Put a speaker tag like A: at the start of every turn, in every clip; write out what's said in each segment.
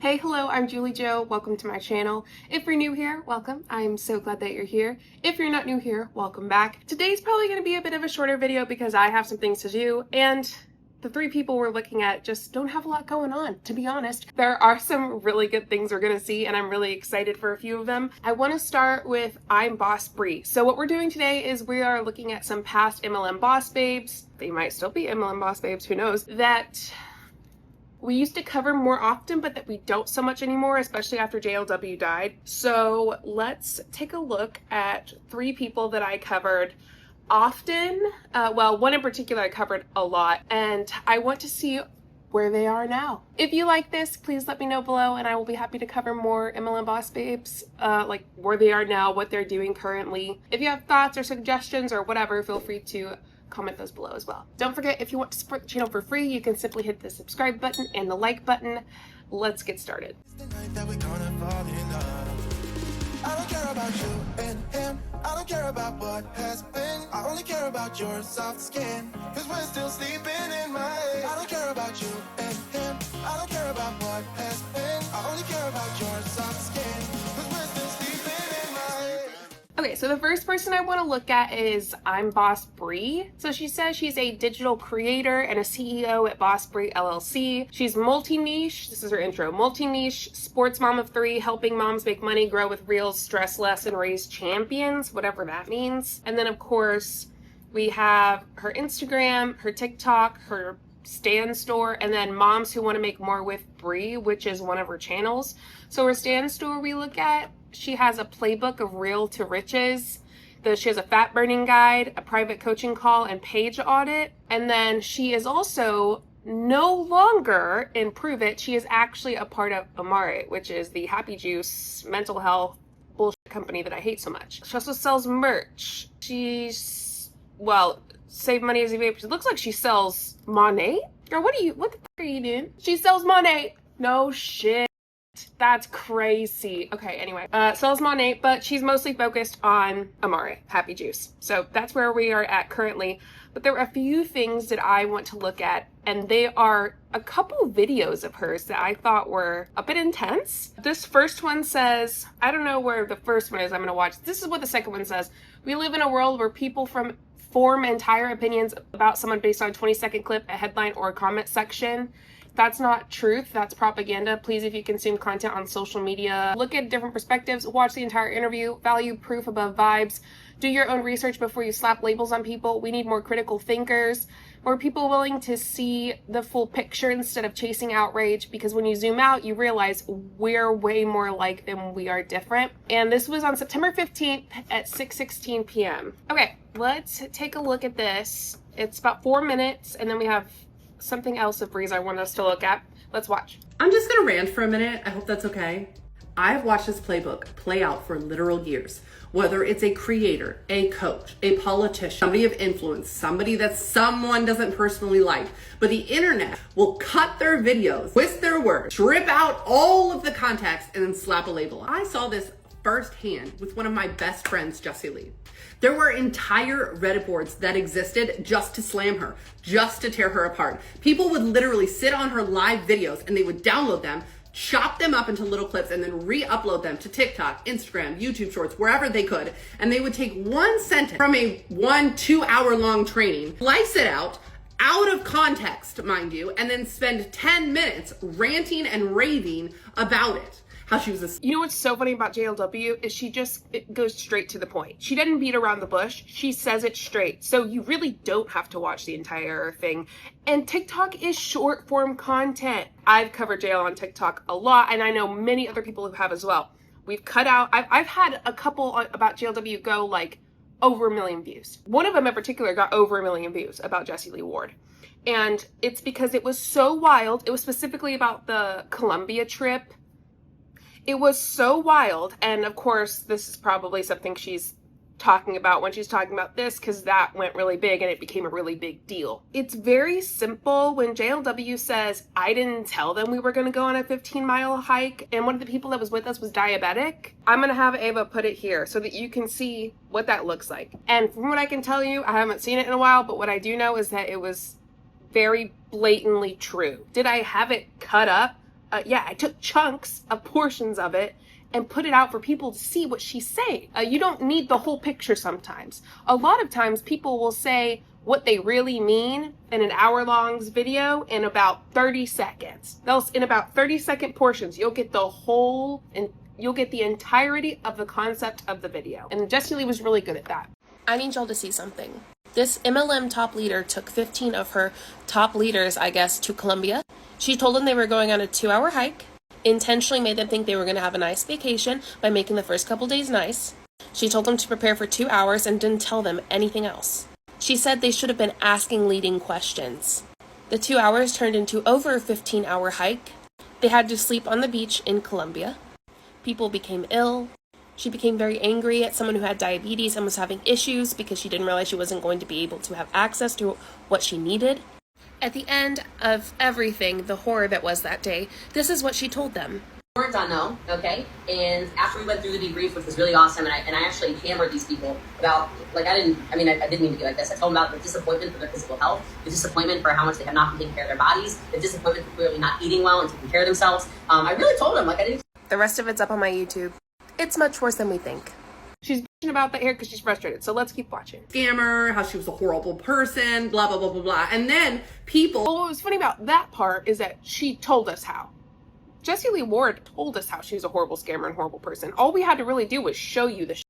A: Hey, hello, I'm JulieJo. Welcome to my channel. If you're new here, welcome. I'm so glad that you're here. If you're not new here, welcome back. Today's probably going to be a bit of a shorter video because I have some things to do, and the three people we're looking at just don't have a lot going on, to be honest. There are some really good things we're going to see, and I'm really excited for a few of them. I want to start with I'm Boss Bri. So what we're doing today is we are looking at some past MLM boss babes. They might still be MLM boss babes, who knows, that we used to cover more often, but that we don't so much anymore, especially after JLW died. So let's take a look at three people that I covered often. Well, one in particular I covered a lot, and I want to see where they are now. If you like this, please let me know below, and I will be happy to cover more MLM boss babes, like where they are now, what they're doing currently. If you have thoughts or suggestions or whatever, feel free to comment those below as well. Don't forget, if you want to support the channel for free, you can simply hit the subscribe button and the like button. Let's get started.
B: I don't care about you and him. I don't care about what has been. I only care about your soft skin. Cause we're still sleeping in my head. I don't care about you and him. I don't care about what has been. I only care about your soft skin. Cause we're still sleeping in my head.
A: Okay, so the first person I want to look at is I'm Boss Bri. So she says she's a digital creator and a CEO at Boss Bri LLC. She's multi-niche, this is her intro, multi-niche, sports mom of three, helping moms make money, grow with reels, stress less, and raise champions, whatever that means. And then of course, we have her Instagram, her TikTok, her Stan store, and then Moms Who Want to Make More with Bri, which is one of her channels. So her Stan store we look at, she has a playbook of Real to Riches. She has a fat burning guide, a private coaching call, and page audit. And then she is also no longer in Prove It. She is actually a part of Amare, which is the happy juice mental health bullshit company that I hate so much. She also sells merch. She's, well, save money as you vape. It looks like she sells Monet. Girl, what the fuck are you doing? She sells Monet. No shit. That's crazy. Okay, anyway, sells Monet, but she's mostly focused on Amare, Happy Juice. So that's where we are at currently. But there are a few things that I want to look at, and they are a couple videos of hers that I thought were a bit intense. This first one says, I don't know where the first one is I'm gonna watch. This is what the second one says. We live in a world where people form entire opinions about someone based on a 20-second clip, a headline, or a comment section. That's not truth, that's propaganda. Please, if you consume content on social media, look at different perspectives, watch the entire interview, value proof above vibes, do your own research before you slap labels on people. We need more critical thinkers, more people willing to see the full picture instead of chasing outrage, because when you zoom out, you realize we're way more alike than we are different. And this was on September 15th at 6:16 p.m. Okay, let's take a look at this. It's about 4 minutes, and then we have something else of Bri's I want us to look at. Let's watch.
C: I'm just gonna rant for a minute. I hope that's okay. I've watched this playbook play out for literal years. Whether it's a creator, a coach, a politician, somebody of influence, somebody that someone doesn't personally like, but the internet will cut their videos, twist their words, strip out all of the context, and then slap a label on. I saw this firsthand with one of my best friends, Jessie Lee. There were entire Reddit boards that existed just to slam her, just to tear her apart. People would literally sit on her live videos and they would download them, chop them up into little clips, and then re-upload them to TikTok, Instagram, YouTube Shorts, wherever they could. And they would take one sentence from a 1-2 hour long training, slice it out of context, mind you, and then spend 10 minutes ranting and raving about it. How she was
A: You know what's so funny about JLW is it goes straight to the point. She doesn't beat around the bush. She says it straight. So you really don't have to watch the entire thing. And TikTok is short form content. I've covered JL on TikTok a lot, and I know many other people who have as well. We've cut out, I've had a couple about JLW go like over 1 million views. One of them in particular got over 1 million views about Jessie Lee Ward. And it's because it was so wild. It was specifically about the Colombia trip. It was so wild, and of course, this is probably something she's talking about when she's talking about this, because that went really big and it became a really big deal. It's very simple when JLW says, I didn't tell them we were going to go on a 15-mile hike, and one of the people that was with us was diabetic. I'm going to have Ava put it here so that you can see what that looks like. And from what I can tell you, I haven't seen it in a while, but what I do know is that it was very blatantly true. Did I have it cut up? I took chunks of portions of it and put it out for people to see what she's saying. You don't need the whole picture sometimes. A lot of times people will say what they really mean in an hour-long video in about 30 seconds. In about 30-second portions, you'll get the whole, and you'll get the entirety of the concept of the video. And Jessie Lee was really good at that. I need y'all to see something. This MLM top leader took 15 of her top leaders, I guess, to Colombia. She told them they were going on a 2-hour hike, intentionally made them think they were going to have a nice vacation by making the first couple days nice. She told them to prepare for 2 hours and didn't tell them anything else. She said they should have been asking leading questions. The 2 hours turned into over a 15-hour hike. They had to sleep on the beach in Colombia. People became ill. She became very angry at someone who had diabetes and was having issues because she didn't realize she wasn't going to be able to have access to what she needed. At the end of everything, the horror that was that day, this is what she told them.
D: We weren't done though, okay? And after we went through the debrief, which was really awesome, and I actually hammered these people about, I didn't mean to be like this. I told them about the disappointment for their physical health, the disappointment for how much they have not been taking care of their bodies, the disappointment for clearly not eating well and taking care of themselves. I really told them, I didn't.
A: The rest of it's up on my YouTube. It's much worse than we think. She's bitching about that hair because she's frustrated, so let's keep watching.
C: Scammer, how she was a horrible person, blah, blah, blah, blah, blah. And then people...
A: Well, what was funny about that part is that she told us how. Jessie Lee Ward told us how she was a horrible scammer and horrible person. All we had to really do was show you the shit,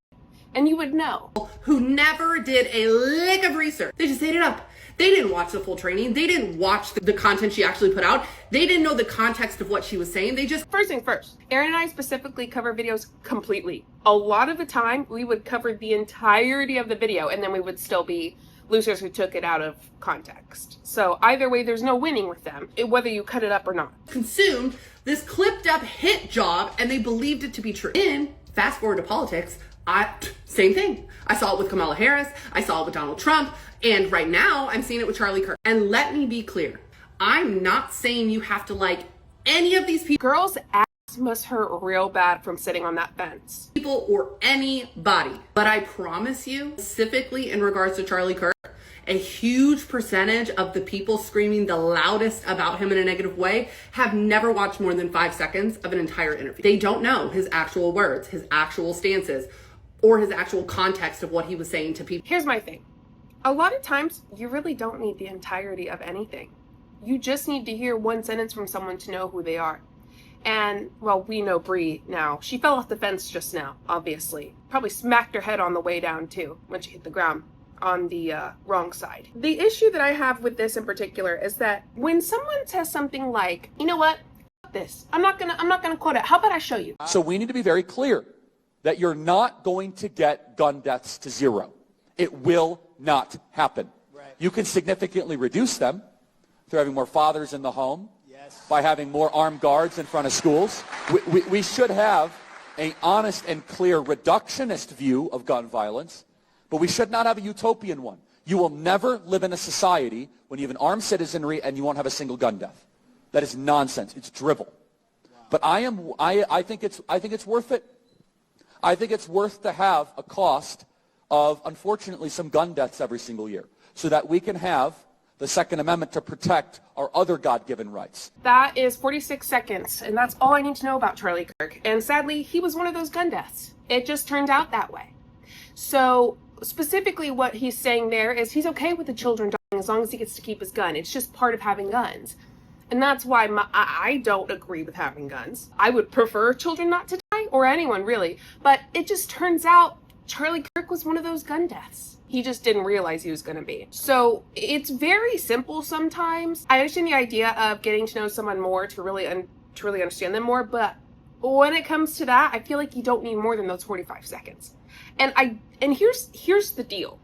A: and you would know.
C: Who never did a lick of research. They just ate it up. They didn't watch the full training. They didn't watch the content she actually put out. They didn't know the context of what she was saying. They just...
A: First thing first, Erin and I specifically cover videos completely. A lot of the time, we would cover the entirety of the video, and then we would still be losers who took it out of context. So either way, there's no winning with them, whether you cut it up or not.
C: Consumed this clipped up hit job, and they believed it to be true. In fast forward to politics, same thing. I saw it with Kamala Harris. I saw it with Donald Trump. And right now, I'm seeing it with Charlie Kirk. And let me be clear. I'm not saying you have to like any of these people.
A: Girls' ass must hurt real bad from sitting on that fence.
C: People or anybody. But I promise you, specifically in regards to Charlie Kirk, a huge percentage of the people screaming the loudest about him in a negative way have never watched more than 5 seconds of an entire interview. They don't know his actual words, his actual stances, or his actual context of what he was saying to people.
A: Here's my thing. A lot of times, you really don't need the entirety of anything. You just need to hear one sentence from someone to know who they are. And, well, we know Bri now. She fell off the fence just now, obviously. Probably smacked her head on the way down, too, when she hit the ground on the wrong side. The issue that I have with this in particular is that when someone says something like, you know what, F this, I'm not gonna quote it. How about I show you?
E: So we need to be very clear that you're not going to get gun deaths to zero. It will not happen. Right. You can significantly reduce them through having more fathers in the home, yes, by having more armed guards in front of schools. We should have an honest and clear reductionist view of gun violence, but we should not have a utopian one. You will never live in a society when you have an armed citizenry and you won't have a single gun death. That is nonsense. It's drivel. Wow. But I think it's worth it. I think it's worth to have a cost of, unfortunately, some gun deaths every single year so that we can have the Second Amendment to protect our other God-given rights.
A: That is 46 seconds, and that's all I need to know about Charlie Kirk. And sadly, he was one of those gun deaths. It just turned out that way. So specifically what he's saying there is he's okay with the children dying as long as he gets to keep his gun. It's just part of having guns. And that's why I don't agree with having guns. I would prefer children not to die, or anyone really. But it just turns out Charlie Kirk was one of those gun deaths. He just didn't realize he was going to be. So it's very simple sometimes. I understand the idea of getting to know someone more to really understand them more, but when it comes to that, I feel like you don't need more than those 45 seconds. And here's the deal.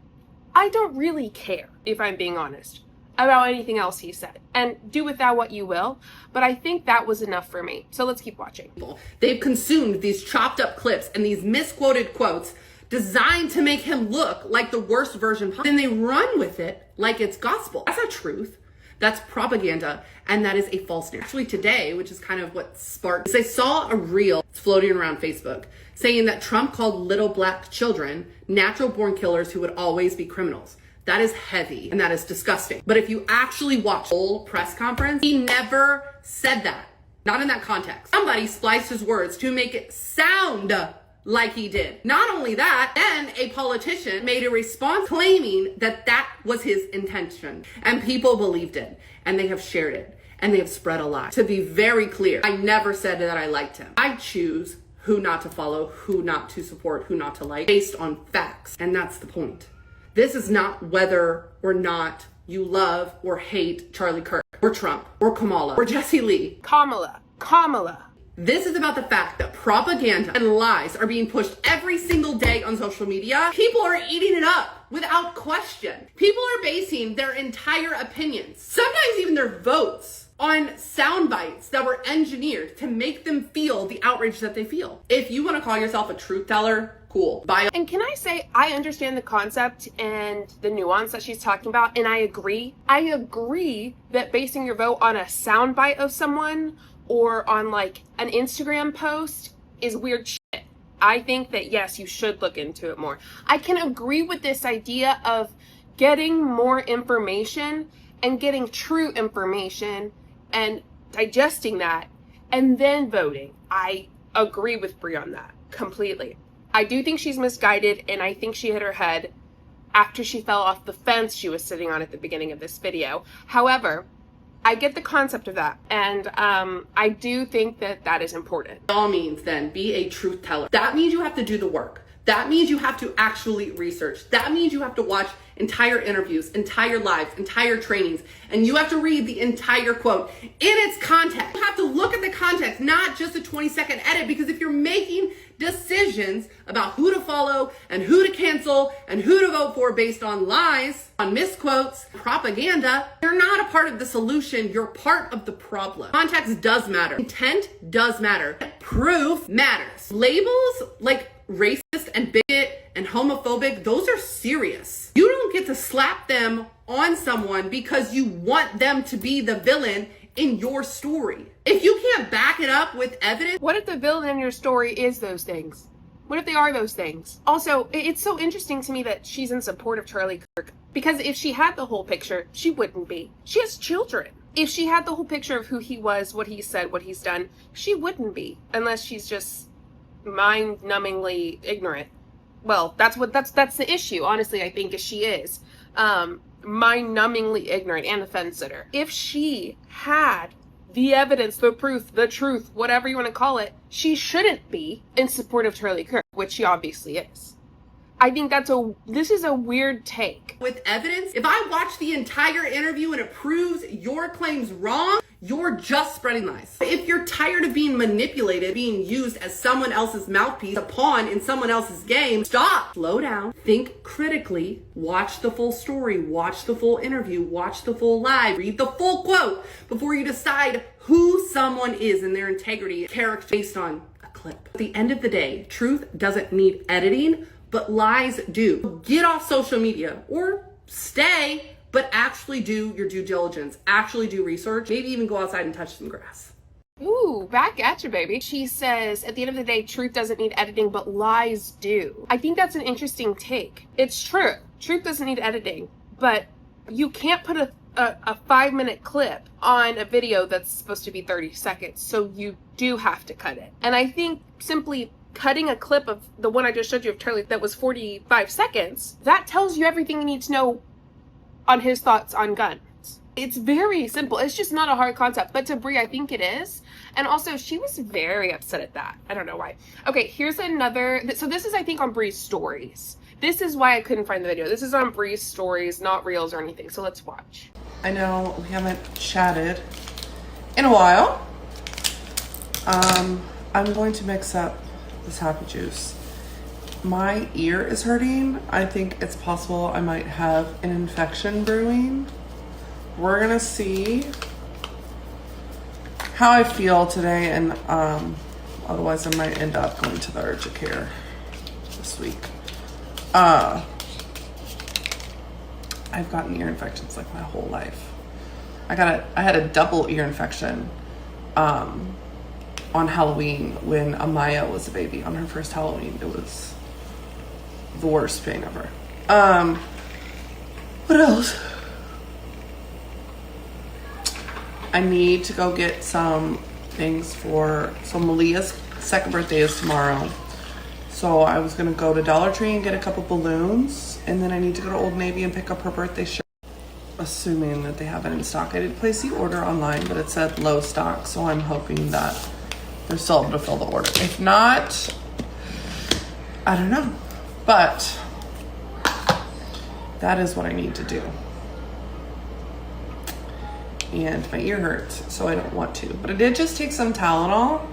A: I don't really care, if I'm being honest, about anything else he said. And do with that what you will, but I think that was enough for me. So let's keep watching.
C: They've consumed these chopped up clips and these misquoted quotes designed to make him look like the worst version possible. Then they run with it like it's gospel. That's not truth. That's propaganda, and that is a false narrative. Actually today, which is kind of what sparked, is I saw a reel floating around Facebook saying that Trump called little black children natural born killers who would always be criminals. That is heavy and that is disgusting. But if you actually watch the whole press conference, he never said that. Not in that context. Somebody spliced his words to make it sound like he did. Not only that, then a politician made a response claiming that that was his intention. And people believed it. And they have shared it. And they have spread a lie. To be very clear, I never said that I liked him. I choose who not to follow, who not to support, who not to like, based on facts. And that's the point. This is not whether or not you love or hate Charlie Kirk, or Trump, or Kamala, or Jesse Lee.
A: Kamala.
C: This is about the fact that propaganda and lies are being pushed every single day on social media. People are eating it up without question. People are basing their entire opinions, sometimes even their votes, on sound bites that were engineered to make them feel the outrage that they feel. If you want to call yourself a truth teller, cool. Bye.
A: And can I say, I understand the concept and the nuance that she's talking about, and I agree. I agree that basing your vote on a soundbite of someone or on like an Instagram post is weird shit. I think that yes, you should look into it more. I can agree with this idea of getting more information and getting true information and digesting that and then voting. I agree with Bri on that completely. I do think she's misguided, and I think she hit her head after she fell off the fence she was sitting on at the beginning of this video. However, I get the concept of that, and I do think that that is important.
C: By all means, then, be a truth teller. That means you have to do the work. That means you have to actually research. That means you have to watch entire interviews, entire lives, entire trainings, and you have to read the entire quote in its context. You have to look at the context, not just a 20-second edit, because if you're making decisions about who to follow and who to cancel and who to vote for based on lies, on misquotes, propaganda, you're not a part of the solution, you're part of the problem. Context does matter. Intent does matter. Proof matters. Labels like racist and bigot and homophobic, those are serious. You don't get to slap them on someone because you want them to be the villain in your story. If you can't back it up with evidence.
A: What if the villain in your story is those things? What if they are those things? Also, it's so interesting to me that she's in support of Charlie Kirk, because if she had the whole picture, she wouldn't be. She has children. If she had the whole picture of who he was, what he said, what he's done, she wouldn't be, unless she's just mind-numbingly ignorant. Well, that's the issue, honestly, I think, is she is mind-numbingly ignorant and a fence sitter. If she had the evidence, the proof, the truth, whatever you want to call it, she shouldn't be in support of Charlie Kirk, which she obviously is. I think this is a weird take.
C: With evidence, if I watch the entire interview and it proves your claims wrong, you're just spreading lies. If you're tired of being manipulated, being used as someone else's mouthpiece, a pawn in someone else's game, stop. Slow down. Think critically. Watch the full story. Watch the full interview. Watch the full live. Read the full quote before you decide who someone is and their integrity, character based on a clip. At the end of the day, truth doesn't need editing, but lies do. Get off social media or stay, but actually do your due diligence, actually do research, maybe even go outside and touch some grass.
A: Ooh, back at you, baby. She says, at the end of the day, truth doesn't need editing, but lies do. I think that's an interesting take. It's true. Truth doesn't need editing, but you can't put a 5-minute clip on a video that's supposed to be 30 seconds, so you do have to cut it. And I think simply cutting a clip of the one I just showed you of Charlie that was 45 seconds, that tells you everything you need to know on his thoughts on guns. It's very simple. It's just not a hard concept. But to Bri, I think it is. And also, she was very upset at that. I don't know why. Okay, here's another. So this is, I think, on Bri's stories. This is why I couldn't find the video. This is on Bri's stories, not reels or anything. So let's watch.
F: I know we haven't chatted in a while. I'm going to mix up this happy juice. My ear is hurting. I think it's possible I might have an infection brewing. We're gonna see how I feel today, and otherwise I might end up going to the urgent care this week. I've gotten ear infections like my whole life. I had a double ear infection on Halloween when Amaya was a baby. On her first Halloween, it was the worst pain ever. What else? I need to go get some things so Malia's second birthday is tomorrow. So I was gonna go to Dollar Tree and get a couple balloons, and then I need to go to Old Navy and pick up her birthday shirt, assuming that they have it in stock. I did place the order online, but it said low stock, so I'm hoping that they're still able to fill the order. If not, I don't know. But that is what I need to do. And my ear hurts, so I don't want to. But I did just take some Tylenol.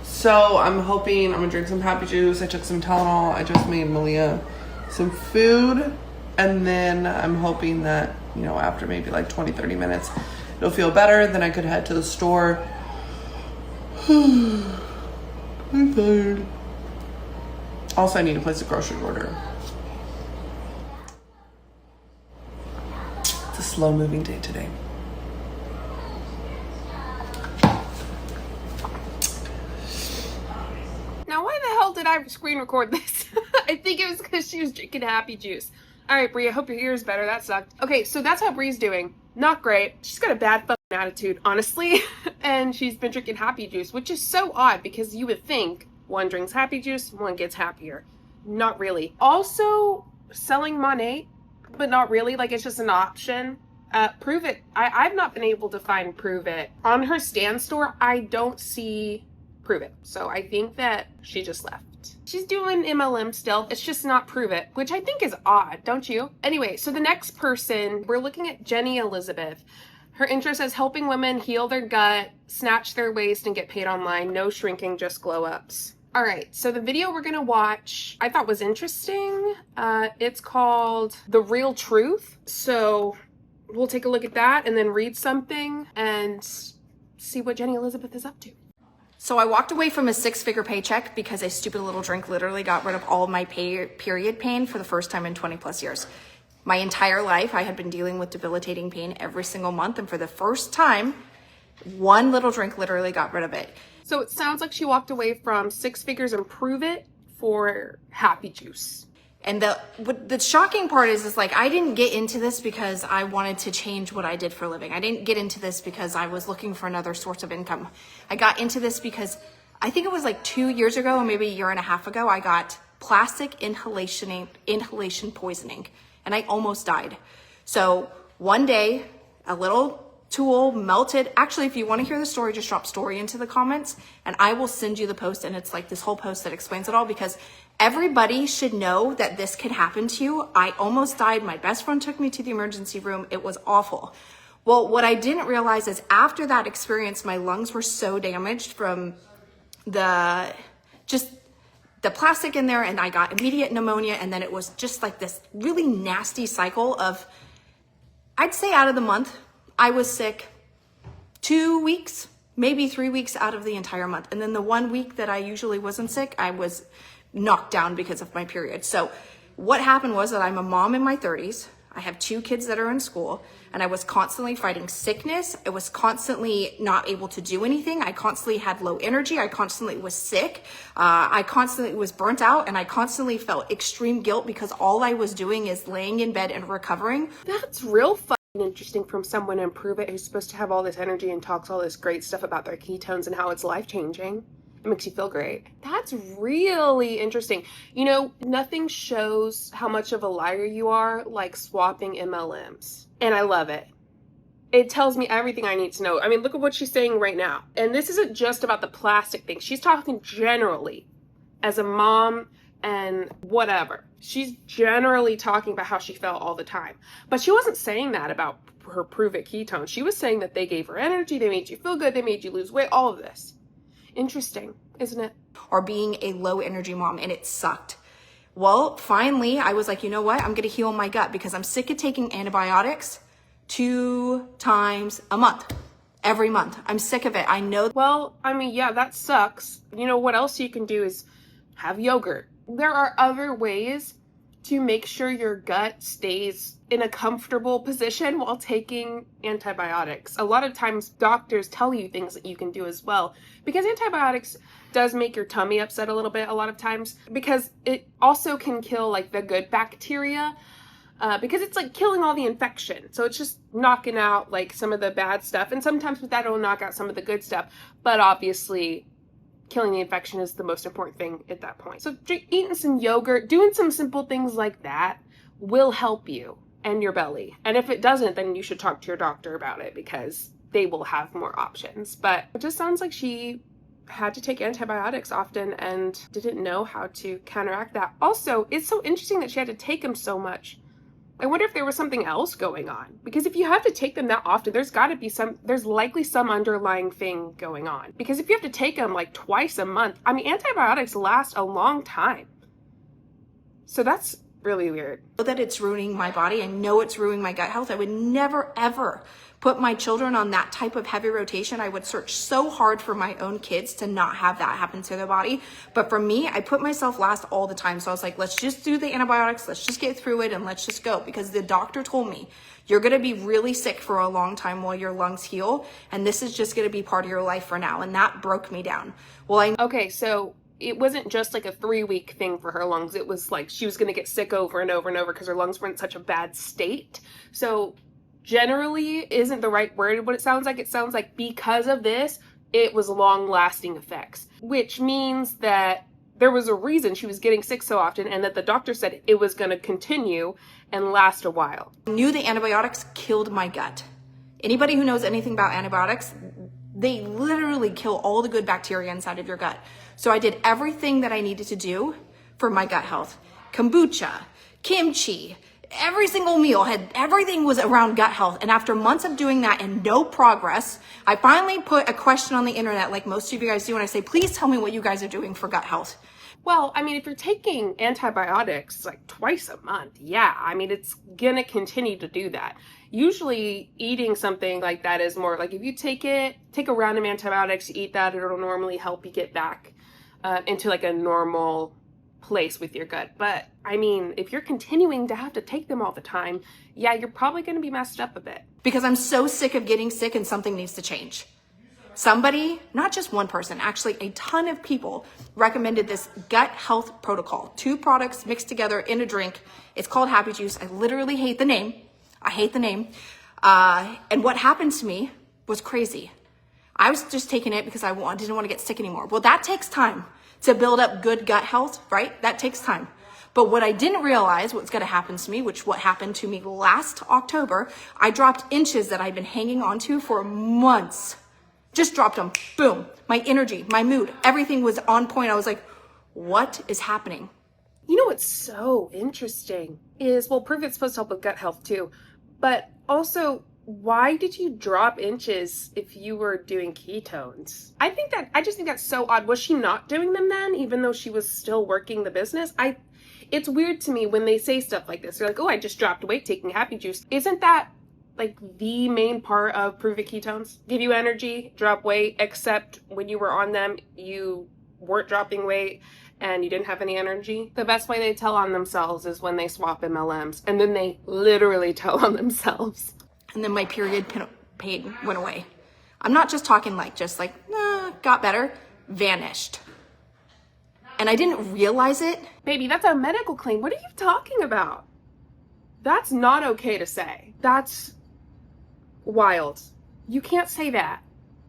F: So I'm hoping I'm gonna drink some happy juice. I took some Tylenol. I just made Malia some food. And then I'm hoping that, you know, after maybe like 20, 30 minutes, it'll feel better. Then I could head to the store. I'm tired. Also, I need to place a grocery order. It's a slow moving day today.
A: Now, why the hell did I screen record this? I think it was because she was drinking happy juice. All right, Bri, I hope your ear's better. That sucked. Okay, so that's how Bri's doing. Not great. She's got a bad fucking attitude, honestly. And she's been drinking happy juice, which is so odd because you would think one drinks happy juice, one gets happier. Not really. Also, selling Monat, but not really. Like, it's just an option. Prove It. I've not been able to find Prove It. On her Stan store, I don't see Prove It. So I think that she just left. She's doing MLM still. It's just not Prove It, which I think is odd, don't you? Anyway, so the next person, we're looking at Jenny Elizabeth. Her intro says helping women heal their gut, snatch their waist, and get paid online. No shrinking, just glow ups. All right, so the video we're gonna watch I thought was interesting. It's called The Real Truth. So we'll take a look at that and then read something and see what Jenny Elizabeth is up to.
G: So I walked away from a 6-figure paycheck because a stupid little drink literally got rid of all of my period pain for the first time in 20 plus years. My entire life, I had been dealing with debilitating pain every single month. And for the first time, one little drink literally got rid of it.
A: So it sounds like she walked away from 6 figures and Prove It for happy juice.
G: And the shocking part is like, I didn't get into this because I wanted to change what I did for a living. I didn't get into this because I was looking for another source of income. I got into this because I think it was like 2 years ago, or maybe a year and a half ago, I got plastic inhalation poisoning, and I almost died. So one day, a little tool melted. Actually, if you want to hear the story, just drop story into the comments and I will send you the post. And it's like this whole post that explains it all, because everybody should know that this could happen to you. I almost died. My best friend took me to the emergency room. It was awful. Well, what I didn't realize is after that experience, my lungs were so damaged from the plastic in there, and I got immediate pneumonia. And then it was just like this really nasty cycle of, I'd say out of the month, I was sick 2 weeks, maybe 3 weeks out of the entire month. And then the 1 week that I usually wasn't sick, I was knocked down because of my period. So what happened was that I'm a mom in my 30s. I have 2 kids that are in school, and I was constantly fighting sickness. I was constantly not able to do anything. I constantly had low energy. I constantly was sick. I constantly was burnt out, and I constantly felt extreme guilt because all I was doing is laying in bed and recovering.
A: That's real fucking interesting from someone in Prove It who's supposed to have all this energy and talks all this great stuff about their ketones and how it's life-changing. It makes you feel great. That's really interesting. You know, nothing shows how much of a liar you are like swapping MLMs. And I love it. It tells me everything I need to know. I mean, look at what she's saying right now. And this isn't just about the plastic thing. She's talking generally as a mom and whatever. She's generally talking about how she felt all the time. But she wasn't saying that about her Prove It ketones. She was saying that they gave her energy, they made you feel good, they made you lose weight, all of this. Interesting, isn't it?
G: Or being a low energy mom, and it sucked. Well, finally, I was like, you know what? I'm going to heal my gut because I'm sick of taking antibiotics 2 times a month, every month. I'm sick of it. I know.
A: Well, I mean, yeah, that sucks. You know, what else you can do is have yogurt. There are other ways to make sure your gut stays in a comfortable position while taking antibiotics. A lot of times doctors tell you things that you can do as well, because antibiotics does make your tummy upset a little bit a lot of times, because it also can kill like the good bacteria. because it's like killing all the infection. So it's just knocking out like some of the bad stuff. And sometimes with that, it'll knock out some of the good stuff. But obviously, killing the infection is the most important thing at that point. So eating some yogurt, doing some simple things like that will help you and your belly. And if it doesn't, then you should talk to your doctor about it because they will have more options. But it just sounds like she had to take antibiotics often and didn't know how to counteract that. Also, it's so interesting that she had to take them so much. I wonder if there was something else going on, because if you have to take them that often, there's likely some underlying thing going on. Because if you have to take them like twice a month, I mean, antibiotics last a long time. So that's really weird.
G: I know that it's ruining my body. I know it's ruining my gut health. I would never, ever put my children on that type of heavy rotation. I would search so hard for my own kids to not have that happen to their body. But for me, I put myself last all the time. So I was like, let's just do the antibiotics. Let's just get through it and let's just go. Because the doctor told me, you're going to be really sick for a long time while your lungs heal. And this is just going to be part of your life for now. And that broke me down.
A: Okay, so it wasn't just like a 3-week thing for her lungs. It was like she was going to get sick over and over and over because her lungs were in such a bad state. So generally isn't the right word. What it sounds like because of this, it was long-lasting effects, which means that there was a reason she was getting sick so often and that the doctor said it was going to continue and last a while.
G: I knew the antibiotics killed my gut. Anybody who knows anything about antibiotics, they literally kill all the good bacteria inside of your gut. So I did everything that I needed to do for my gut health. Kombucha, kimchi, every single meal everything was around gut health. And after months of doing that and no progress, I finally put a question on the internet like most of you guys do. And I say, please tell me what you guys are doing for gut health.
A: Well, I mean, if you're taking antibiotics like twice a month, yeah, I mean, it's gonna continue to do that. Usually eating something like that is more like if you take a round of antibiotics, you eat that, it'll normally help you get back into like a normal place with your gut. But I mean, if you're continuing to have to take them all the time, yeah, you're probably going to be messed up a bit.
G: Because I'm so sick of getting sick and something needs to change. Somebody, not just one person, actually a ton of people recommended this gut health protocol. 2 products mixed together in a drink. It's called Happy Juice. I literally hate the name. And what happened to me was crazy. I was just taking it because I didn't want to get sick anymore. Well, that takes time to build up good gut health, right? That takes time. But what I didn't realize what's going to happen to me, what happened to me last October, I dropped inches that I've been hanging on to for months. Just dropped them. Boom. My energy, my mood, everything was on point. I was like, what is happening?
A: You know what's so interesting is, well, proof it's supposed to help with gut health too, but also, why did you drop inches if you were doing ketones? I just think that's so odd. Was she not doing them then, even though she was still working the business? It's weird to me when they say stuff like this. They're like, oh, I just dropped weight taking Happy Juice. Isn't that like the main part of Prove It ketones? Give you energy, drop weight, except when you were on them, you weren't dropping weight and you didn't have any energy. The best way they tell on themselves is when they swap MLMs, and then they literally tell on themselves.
G: And then my period pain went away. I'm not just talking got better, vanished. And I didn't realize it.
A: Baby, that's a medical claim. What are you talking about? That's not okay to say. That's wild. You can't say that.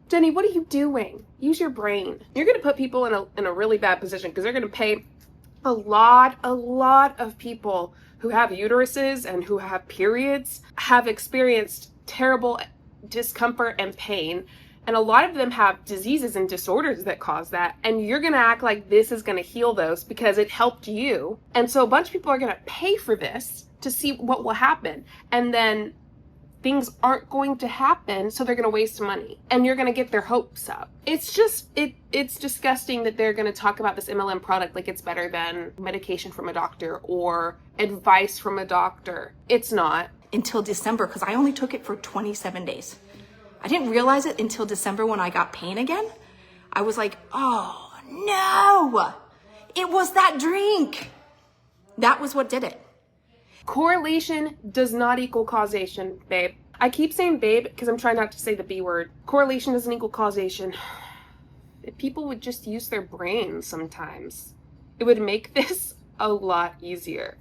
A: Jenny, what are you doing? Use your brain. You're going to put people in a really bad position because they're going to pay a lot of people who have uteruses and who have periods have experienced terrible discomfort and pain. And a lot of them have diseases and disorders that cause that. And you're going to act like this is going to heal those because it helped you. And so a bunch of people are going to pay for this to see what will happen. And then things aren't going to happen, so they're going to waste money. And you're going to get their hopes up. It's just, it's disgusting that they're going to talk about this MLM product like it's better than medication from a doctor or advice from a doctor. It's not.
G: Until December, because I only took it for 27 days. I didn't realize it until December when I got pain again. I was like, oh no, it was that drink. That was what did it.
A: Correlation does not equal causation, babe. I keep saying babe because I'm trying not to say the B word. Correlation doesn't equal causation. If people would just use their brains sometimes, it would make this a lot easier.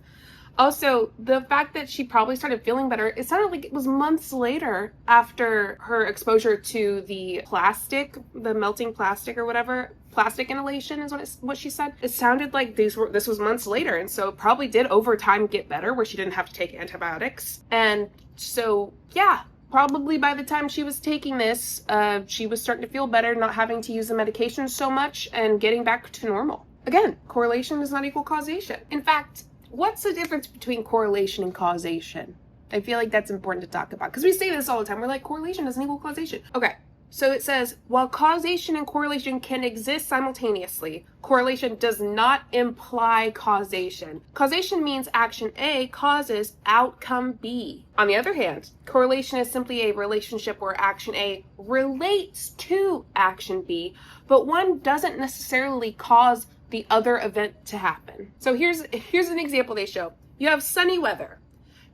A: Also, the fact that she probably started feeling better, it sounded like it was months later after her exposure to the plastic, the melting plastic or whatever. Plastic inhalation is what she said. It sounded like this was months later, and so it probably did over time get better where she didn't have to take antibiotics. And so, yeah, probably by the time she was taking this, she was starting to feel better, not having to use the medication so much and getting back to normal. Again, correlation does not equal causation. In fact, what's the difference between correlation and causation? I feel like that's important to talk about because we say this all the time. We're like, correlation doesn't equal causation. Okay, so it says, while causation and correlation can exist simultaneously, correlation does not imply causation. Causation means action A causes outcome B. On the other hand, correlation is simply a relationship where action A relates to action B, but one doesn't necessarily cause the other event to happen. So here's an example they show. You have sunny weather.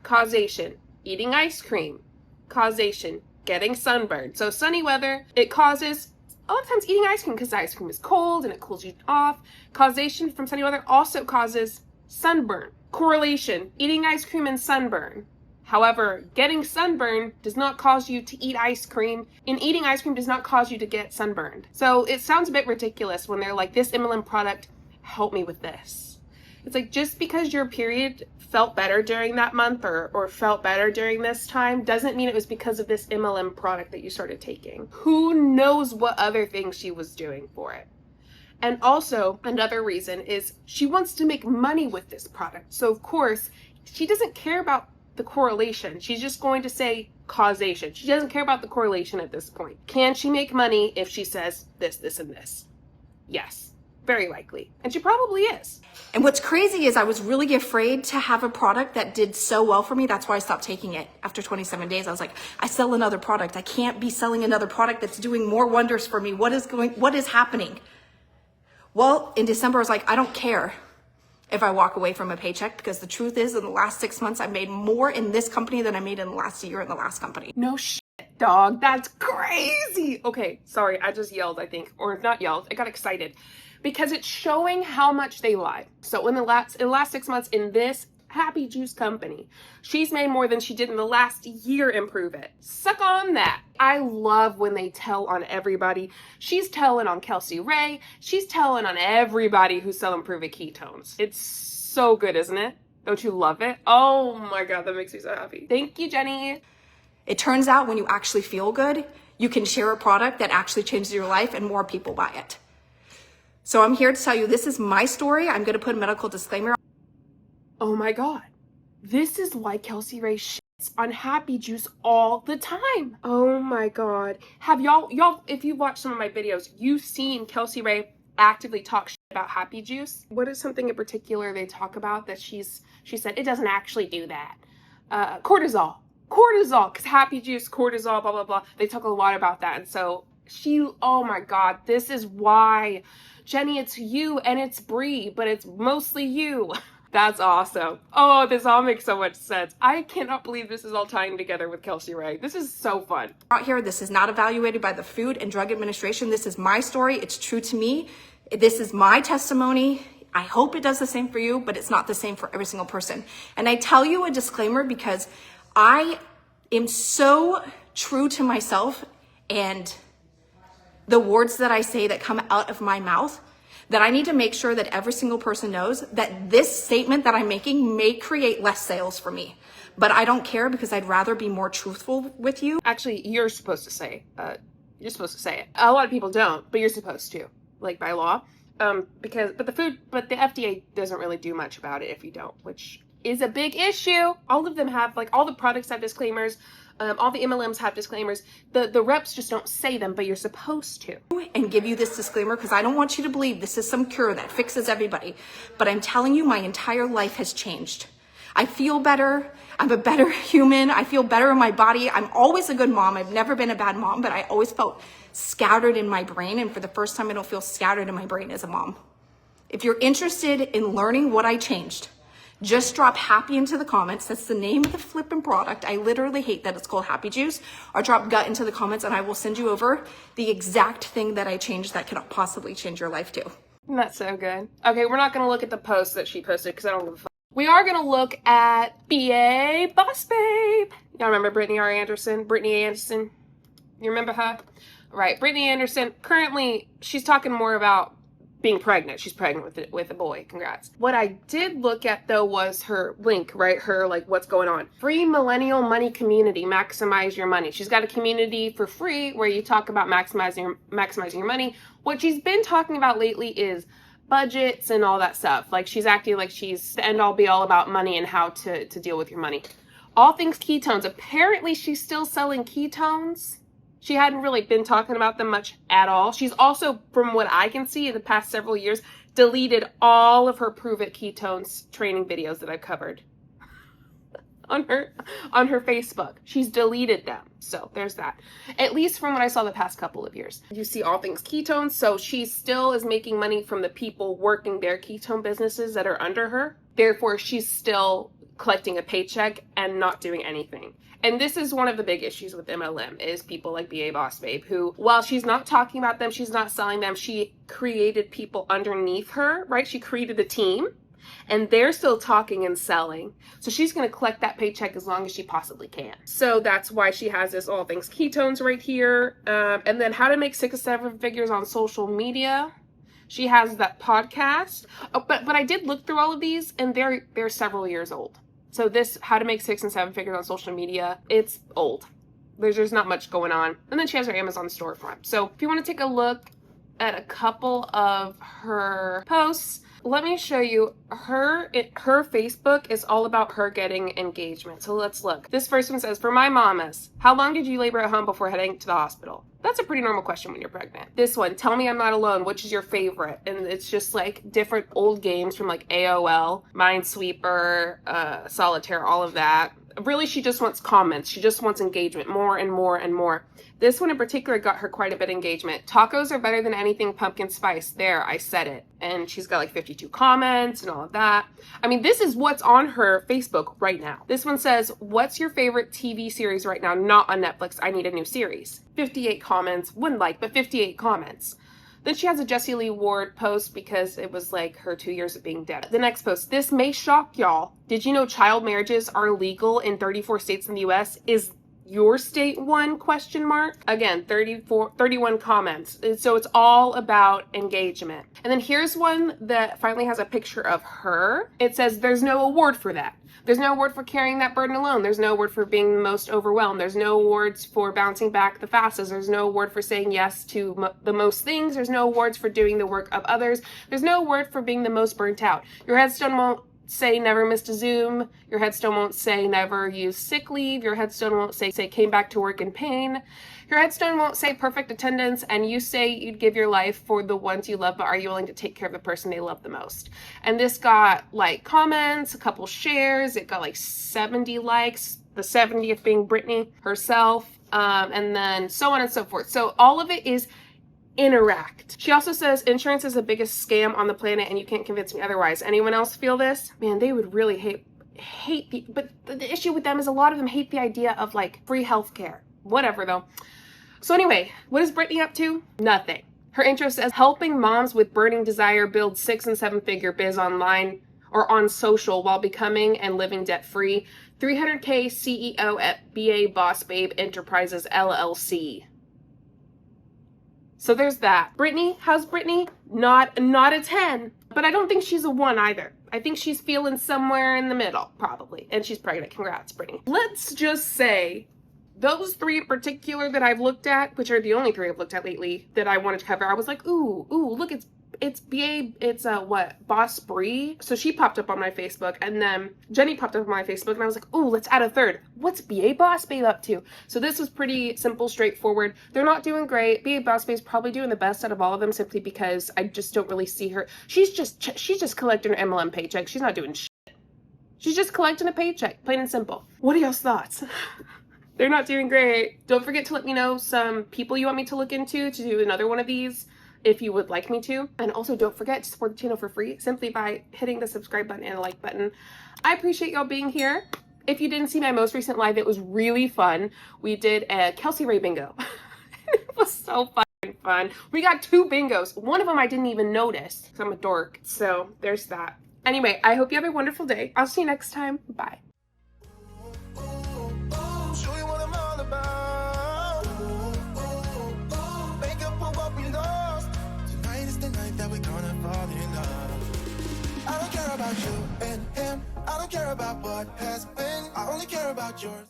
A: Causation, eating ice cream. Causation, getting sunburned. So sunny weather, it causes a lot of times eating ice cream because the ice cream is cold and it cools you off. Causation from sunny weather also causes sunburn. Correlation, eating ice cream and sunburn. However, getting sunburned does not cause you to eat ice cream, and eating ice cream does not cause you to get sunburned. So it sounds a bit ridiculous when they're like, this MLM product, help me with this. It's like, just because your period felt better during that month or felt better during this time doesn't mean it was because of this MLM product that you started taking. Who knows what other things she was doing for it? And also, another reason is she wants to make money with this product. So of course, she doesn't care about the correlation. She's just going to say causation. She doesn't care about the correlation at this point. Can she make money if she says this, this, and this? Yes, very likely. And she probably is.
G: And what's crazy is I was really afraid to have a product that did so well for me. That's why I stopped taking it after 27 days. I was like, I sell another product. I can't be selling another product that's doing more wonders for me. What is happening? Well, in December, I was like, I don't care if I walk away from a paycheck, because the truth is, in the last 6 months, I've made more in this company than I made in the last year in the last company.
A: No shit, dog. That's crazy. Okay, sorry, I just yelled, I think. Or not yelled, I got excited. Because it's showing how much they lied. So in the last 6 months in this Happy Juice company, she's made more than she did in the last year. Improve it. Suck on that. I love when they tell on everybody. She's telling on Kelsey Ray. She's telling on everybody who's selling Prove It ketones. It's so good, isn't it? Don't you love it? Oh my God, that makes me so happy. Thank you, Jenny.
G: It turns out when you actually feel good, you can share a product that actually changes your life and more people buy it. So I'm here to tell you, this is my story. I'm going to put a medical disclaimer.
A: Oh my God. This is why Kelsey Ray shits on Happy Juice all the time. Oh my God. Have y'all, if you've watched some of my videos, you've seen Kelsey Ray actively talk shit about Happy Juice. What is something in particular they talk about that she said, it doesn't actually do that? Cortisol, because Happy Juice, cortisol, blah, blah, blah. They talk a lot about that. And so oh my God, this is why. Jenny, it's you and it's Bri, but it's mostly you. That's awesome. Oh, this all makes so much sense. I cannot believe this is all tying together with Kelsey Ray. This is so fun.
G: Out here, this is not evaluated by the Food and Drug Administration. This is my story. It's true to me. This is my testimony. I hope it does the same for you, but it's not the same for every single person. And I tell you a disclaimer because I am so true to myself and the words that I say that come out of my mouth, that I need to make sure that every single person knows that this statement that I'm making may create less sales for me. But I don't care because I'd rather be more truthful with you.
A: Actually, you're supposed to say, it. A lot of people don't, but you're supposed to, like by law. But the FDA doesn't really do much about it if you don't, which is a big issue. All of them have, like, all the products have disclaimers. All the MLMs have disclaimers. The reps just don't say them, but you're supposed to.
G: And give you this disclaimer because I don't want you to believe this is some cure that fixes everybody. But I'm telling you, my entire life has changed. I feel better. I'm a better human. I feel better in my body. I'm always a good mom. I've never been a bad mom, but I always felt scattered in my brain. And for the first time, I don't feel scattered in my brain as a mom. If you're interested in learning what I changed, just drop happy into the comments. That's the name of the flippin' product. I literally hate that it's called Happy Juice. Or drop gut into the comments and I will send you over the exact thing that I changed that could possibly change your life too.
A: That's so good. Okay, we're not going to look at the post that she posted because I don't give a fuck. We are going to look at BA Boss Babe. Y'all remember Brittany Anderson? You remember her? Right. Brittany Anderson, currently, she's talking more about being pregnant. She's pregnant with a boy. Congrats. What I did look at, though, was her link, right? Her, like, what's going on. Free millennial money community. Maximize your money. She's got a community for free where you talk about maximizing your money. What she's been talking about lately is budgets and all that stuff. Like, she's acting like she's the end all be all about money and how to deal with your money. All things ketones. Apparently, she's still selling ketones. She hadn't really been talking about them much at all. She's also, from what I can see in the past several years, deleted all of her Prove It Ketones training videos that I've covered on her Facebook. She's deleted them. So there's that. At least from what I saw the past couple of years. You see all things ketones. So she still is making money from the people working their ketone businesses that are under her. Therefore, she's still collecting a paycheck and not doing anything. And this is one of the big issues with MLM is people like BA Boss Babe, who, while she's not talking about them, she's not selling them, she created people underneath her, right? She created a team and they're still talking and selling. So she's going to collect that paycheck as long as she possibly can. So that's why she has this all things ketones right here. And then how to make 6 to 7 figures on social media. She has that podcast. Oh, but I did look through all of these and they're several years old. So this, how to make 6 and 7 figures on social media, it's old. There's not much going on. And then she has her Amazon storefront. So if you want to take a look at a couple of her posts, let me show you her Facebook is all about her getting engagement. So let's look. This first one says, for my mamas, how long did you labor at home before heading to the hospital? That's a pretty normal question when you're pregnant. This one, tell me I'm not alone. Which is your favorite? And it's just like different old games from like AOL, Minesweeper, Solitaire, all of that. Really, she just wants comments. She just wants engagement, more and more and more. This one in particular got her quite a bit of engagement. Tacos are better than anything pumpkin spice. There, I said it. And she's got like 52 comments and all of that. I mean, this is what's on her Facebook right now. This one says, what's your favorite TV series right now? Not on Netflix. I need a new series. 58 comments. Wouldn't like, but 58 comments. Then she has a Jessie Lee Ward post because it was like her 2 years of being dead. The next post, this may shock y'all. Did you know child marriages are legal in 34 states in the US? Is your state one? Question mark. Again, 31 comments. So it's all about engagement. And then here's one that finally has a picture of her. It says there's no award for that. There's no award for carrying that burden alone. There's no award for being the most overwhelmed. There's no awards for bouncing back the fastest. There's no award for saying yes to the most things. There's no awards for doing the work of others. There's no award for being the most burnt out. Your headstone won't say never missed a Zoom. Your headstone won't say never used sick leave. Your headstone won't say came back to work in pain. Your headstone won't say perfect attendance, and you say you'd give your life for the ones you love, but are you willing to take care of the person they love the most? And this got like comments, a couple shares. It got like 70 likes, the 70th being Brittany herself, and then so on and so forth. So all of it is interact. She also says insurance is the biggest scam on the planet and you can't convince me otherwise. Anyone else feel this? Man, they would really hate but the issue with them is a lot of them hate the idea of like free healthcare. Whatever though. So anyway, what is Brittany up to? Nothing. Her intro says helping moms with burning desire build 6 and 7 figure biz online or on social while becoming and living debt free. 300K CEO at BA Boss Babe Enterprises LLC. So there's that. Brittany, how's Brittany? Not a 10, but I don't think she's a 1 either. I think she's feeling somewhere in the middle, probably. And she's pregnant. Congrats, Brittany. Let's just say those 3 in particular that I've looked at, which are the only 3 I've looked at lately that I wanted to cover, I was like, ooh, look, it's BA, it's Boss Bri. So she popped up on my Facebook, and then Jenny popped up on my Facebook, and I was like, ooh, let's add a 3rd. What's BA Boss Babe up to? So this was pretty simple, straightforward. They're not doing great. BA Boss Babe's probably doing the best out of all of them simply because I just don't really see her. She's just collecting her MLM paycheck. She's not doing shit. She's just collecting a paycheck, plain and simple. What are y'all's thoughts? They're not doing great. Don't forget to let me know some people you want me to look into to do another one of these, if you would like me to. And also don't forget to support the channel for free simply by hitting the subscribe button and the like button. I appreciate y'all being here. If you didn't see my most recent live, it was really fun. We did a Kelsey Ray bingo. It was so fucking fun. We got 2 bingos. One of them I didn't even notice because I'm a dork. So there's that. Anyway, I hope you have a wonderful day. I'll see you next time. Bye.
B: Show you what I'm all about. Make up for what we lost. Tonight is the night that we're gonna fall in love. I don't care about you and him. I don't care about what has been. I only care about yours.